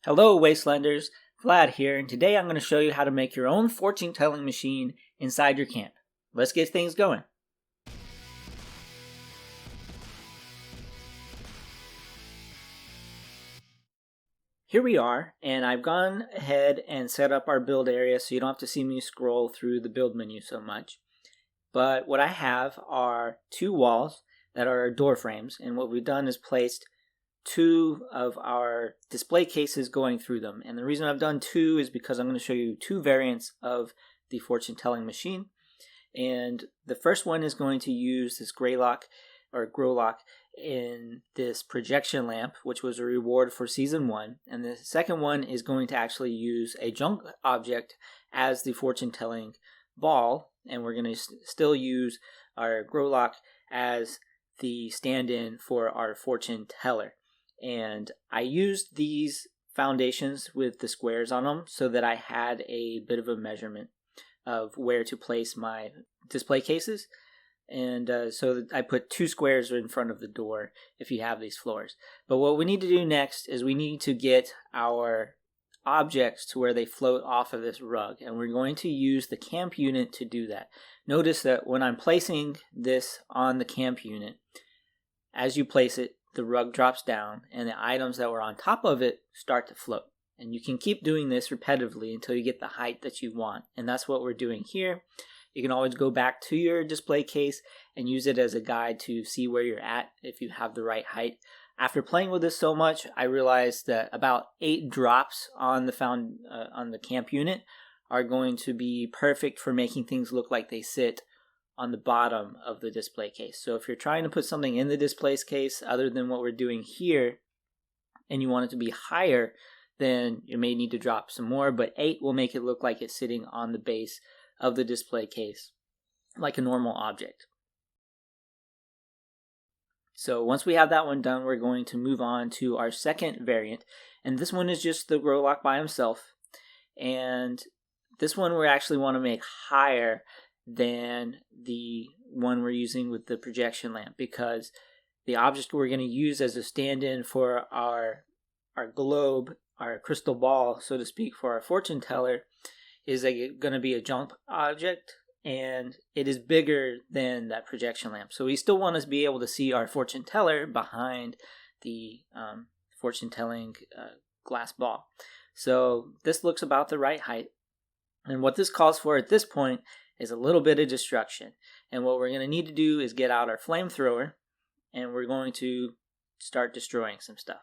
Hello Wastelanders, Vlad here, and today I'm going to show you how to make your own fortune telling machine inside your camp. Let's get things going. Here we are, and I've gone ahead and set up our build area so you don't have to see me scroll through the build menu so much. But what I have are two walls that are door frames, and what we've done is placed two of our display cases going through them. And the reason I've done two is because I'm going to show you two variants of the fortune telling machine. And the first one is going to use this Grelok in this projection lamp, which was a reward for season 1. And the second one is going to actually use a junk object as the fortune telling ball. And we're going to still use our Grelok as the stand-in for our fortune teller. And I used these foundations with the squares on them so that I had a bit of a measurement of where to place my display cases. And so I put two squares in front of the door if you have these floors. But what we need to do next is we need to get our objects to where they float off of this rug. And we're going to use the C.A.M.P unit to do that. Notice that when I'm placing this on the C.A.M.P unit, as you place it, the rug drops down and the items that were on top of it start to float. And you can keep doing this repetitively until you get the height that you want. And that's what we're doing here. You can always go back to your display case and use it as a guide to see where you're at if you have the right height. After playing with this so much, I realized that about 8 drops on the C.A.M.P unit are going to be perfect for making things look like they sit on the bottom of the display case. So if you're trying to put something in the display case other than what we're doing here, and you want it to be higher, then you may need to drop some more, but 8 will make it look like it's sitting on the base of the display case, like a normal object. So once we have that one done, we're going to move on to our second variant, and this one is just the Grelok by himself, and this one we actually want to make higher than the one we're using with the projection lamp, because the object we're going to use as a stand-in for our globe, our crystal ball, so to speak, for our fortune teller is going to be a jump object, and it is bigger than that projection lamp. So we still want to be able to see our fortune teller behind the fortune telling glass ball. So this looks about the right height. And what this calls for at this point is a little bit of destruction. And what we're going to need to do is get out our flamethrower, and we're going to start destroying some stuff.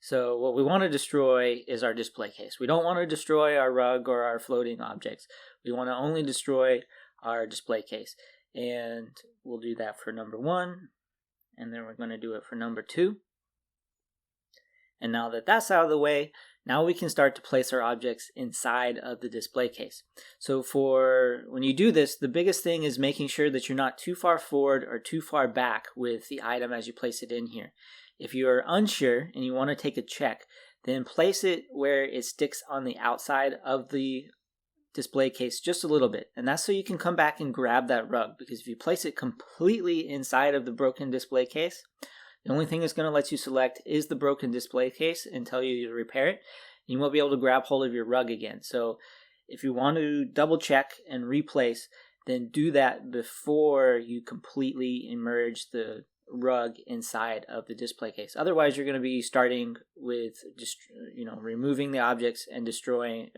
So what we want to destroy is our display case. We don't want to destroy our rug or our floating objects. We want to only destroy our display case. And we'll do that for number 1, and then we're going to do it for number 2. And now that that's out of the way, now we can start to place our objects inside of the display case. So for when you do this, the biggest thing is making sure that you're not too far forward or too far back with the item as you place it in here. If you're unsure and you want to take a check, then place it where it sticks on the outside of the display case just a little bit. And that's so you can come back and grab that rug, because if you place it completely inside of the broken display case, the only thing it's going to let you select is the broken display case and tell you to repair it. You won't be able to grab hold of your rug again. So if you want to double check and replace, then do that before you completely immerse the rug inside of the display case. Otherwise, you're going to be starting with just removing the objects and destroying,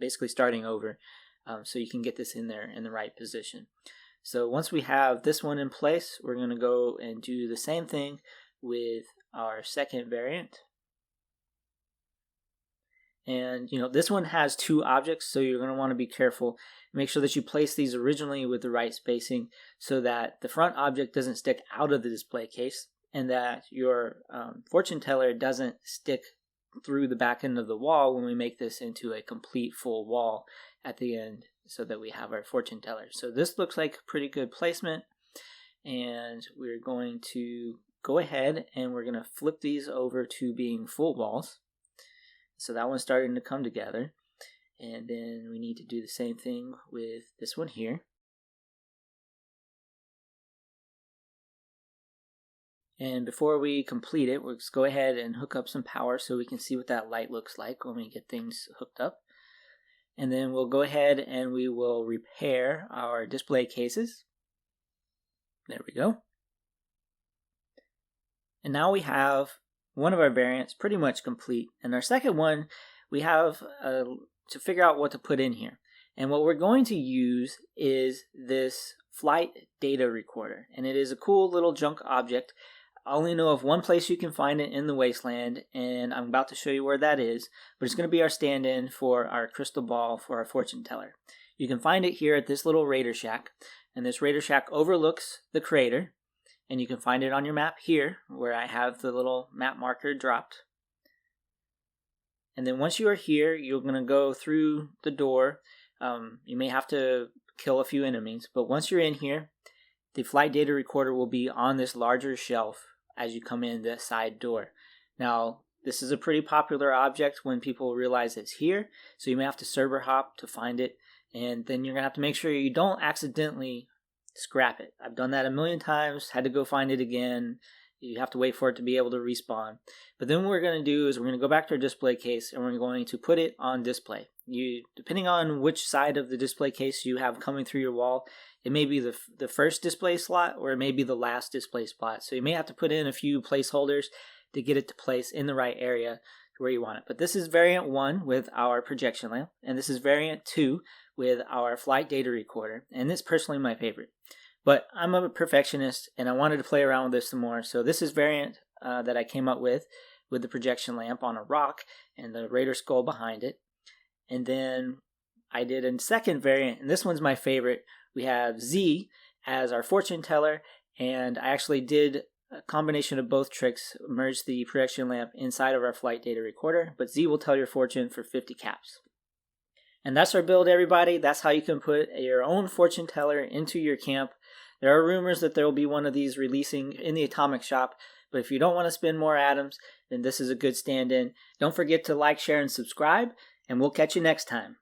basically starting over, so you can get this in there in the right position. So once we have this one in place, we're going to go and do the same thing with our second variant. And this one has 2 objects, so you're going to want to be careful. Make sure that you place these originally with the right spacing so that the front object doesn't stick out of the display case, and that your fortune teller doesn't stick through the back end of the wall when we make this into a complete full wall at the end, so that we have our fortune teller. So this looks like pretty good placement, and we're going to go ahead and we're going to flip these over to being full walls. So that one's starting to come together, and then we need to do the same thing with this one here. And before we complete it, let's go ahead and hook up some power so we can see what that light looks like when we get things hooked up. And then we'll go ahead and we will repair our display cases. There we go. And now we have one of our variants pretty much complete. And our second one, we have to figure out what to put in here. And what we're going to use is this flight data recorder. And it is a cool little junk object. I only know of one place you can find it in the Wasteland, and I'm about to show you where that is, but it's going to be our stand-in for our crystal ball for our fortune teller. You can find it here at this little Raider Shack, and this Raider Shack overlooks the crater, and you can find it on your map here, where I have the little map marker dropped. And then once you are here, you're going to go through the door. You may have to kill a few enemies, but once you're in here, the flight data recorder will be on this larger shelf as you come in the side door. Now, this is a pretty popular object when people realize it's here, so you may have to server hop to find it, and then you're going to have to make sure you don't accidentally scrap it. I've done that a million times, had to go find it again. You have to wait for it to be able to respawn. But then what we're going to do is we're going to go back to our display case and we're going to put it on display. Depending on which side of the display case you have coming through your wall, it may be the first display slot or it may be the last display spot. So you may have to put in a few placeholders to get it to place in the right area where you want it. But this is variant 1 with our projection lamp, and this is variant 2 with our flight data recorder, and this is personally my favorite. But I'm a perfectionist and I wanted to play around with this some more, so this is variant that I came up with the projection lamp on a rock and the Raider skull behind it. And then I did a second variant, and this one's my favorite. We have Z as our fortune teller, and I actually did a combination of both tricks, merged the projection lamp inside of our flight data recorder, but Z will tell your fortune for 50 caps. And that's our build, everybody. That's how you can put your own fortune teller into your camp. There are rumors that there will be one of these releasing in the Atomic Shop, but if you don't want to spend more atoms, then this is a good stand-in. Don't forget to like, share, and subscribe, and we'll catch you next time.